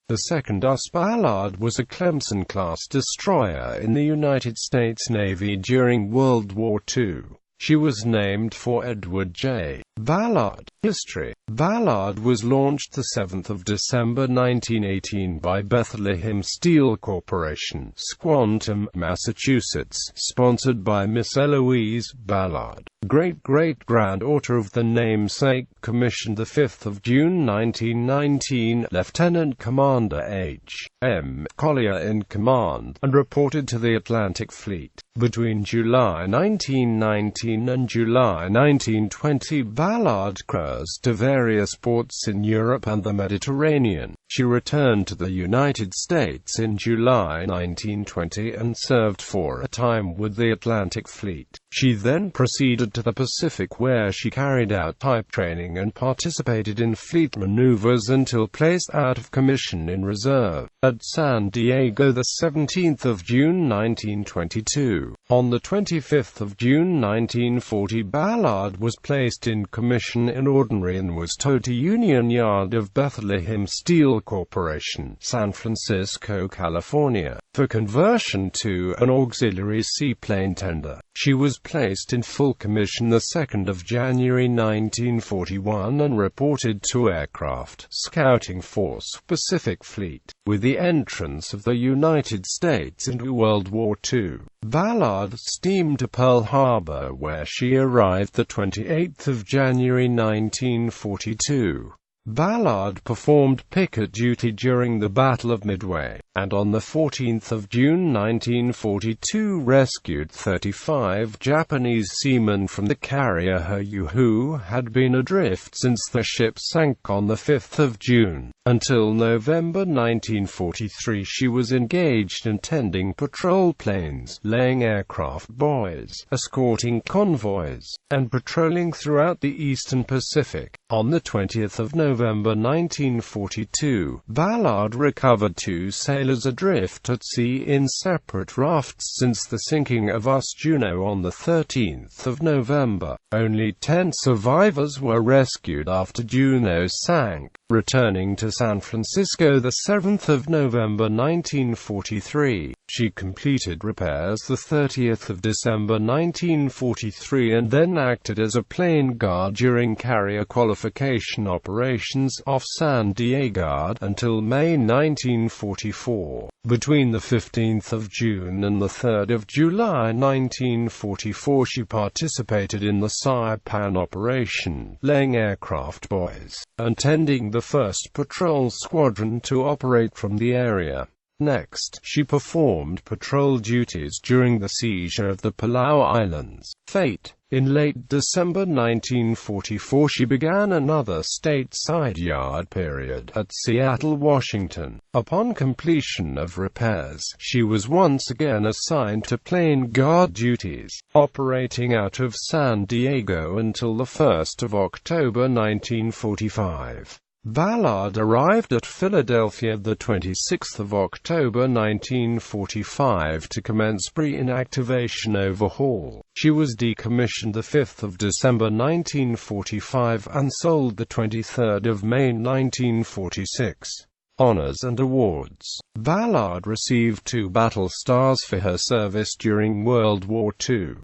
The second USS Ballard was a Clemson-class destroyer in the United States Navy during World War II. She was named for Edward J. Ballard. History. Ballard was launched the 7th of December 1918 by Bethlehem Steel Corporation, Squantum, Massachusetts, sponsored by Miss Eloise Ballard, great-great-granddaughter of the namesake, commissioned the 5th of June 1919, Lieutenant Commander H.M. Collier in command, and reported to the Atlantic Fleet. Between July 1919 and July 1920, Ballard cruised to various ports in Europe and the Mediterranean. She returned to the United States in July 1920 and served for a time with the Atlantic Fleet. She then proceeded to the Pacific, where she carried out type training and participated in fleet maneuvers until placed out of commission in reserve at San Diego the 17th of June 1922. On the 25th of June 1940, Ballard was placed in commission in ordinary and was towed to Union Yard of Bethlehem Steel Corporation, San Francisco, California, for conversion to an auxiliary seaplane tender. She was placed in full commission the 2nd of January 1941 and reported to Aircraft Scouting Force, Pacific Fleet. With the entrance of the United States into World War II, Ballard steamed to Pearl Harbor, where she arrived the 28th of January 1942. Ballard performed picket duty during the Battle of Midway, and on the 14th of June 1942 rescued 35 Japanese seamen from the carrier Hoyu, who had been adrift since the ship sank on the 5th of June. Until November 1943 she was engaged in tending patrol planes, laying aircraft buoys, escorting convoys, and patrolling throughout the eastern Pacific. On the 20th of November 1942, Ballard recovered 2 sailors adrift at sea in separate rafts since the sinking of USS Juneau on the 13th of November. Only 10 survivors were rescued after Juneau sank. Returning to San Francisco the 7th of November 1943, she completed repairs the 30th of December 1943 and then acted as a plane guard during carrier qualification operations off San Diego until May 1944. Between the 15th of June and the 3rd of July 1944 she participated in the Saipan operation, laying aircraft buoys, and tending the 1st Patrol Squadron to operate from the area. Next, she performed patrol duties during the seizure of the Palau Islands. Fate. In late December 1944 she began another stateside yard period at Seattle, Washington. Upon completion of repairs, she was once again assigned to plane guard duties, operating out of San Diego until the 1st of October 1945. Ballard arrived at Philadelphia the 26th of October 1945 to commence pre-inactivation overhaul. She was decommissioned the 5th of December 1945 and sold the 23rd of May 1946. Honors and awards. Ballard received 2 battle stars for her service during World War II.